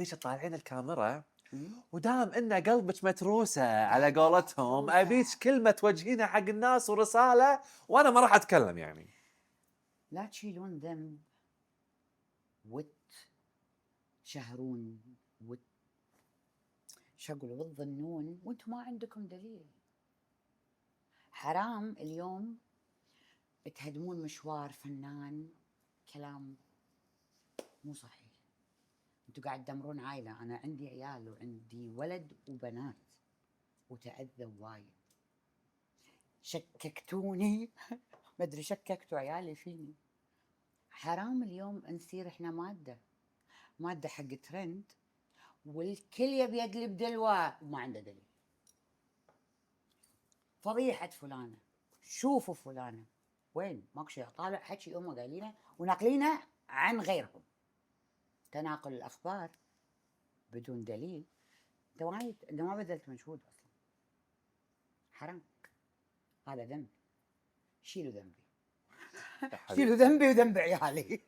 ذيك طالعين الكاميرا ودام ان قلبك متروسه على قولتهم، ابيك كلمه توجهينها حق الناس ورساله، وانا ما راح اتكلم يعني. لا تشيلون ذنب وتشهرون شقلوا وتظنون وانتم ما عندكم دليل. حرام اليوم تهدمون مشوار فنان، كلام مو صحيح. انتم قاعد تدمرون عائله. انا عندي عيال وعندي ولد وبنات وتأذوا وايد. شككتوني ما ادري شككتوا عيالي فيني. حرام اليوم نصير احنا ماده حق ترند، والكل يبي يدلب دلوه وما عنده دليل. فضيحه فلانه، شوفوا فلانه، وين ماكو شيء. طالع حكي هم قايلينه وناقلينه عن غيرهم. تناقل الاخبار بدون دليل. انت ما بذلت مجهود اصلا. حرام. هذا ذنب. شيلوا ذنبي. شيلوا ذنبي وذنب عيالي.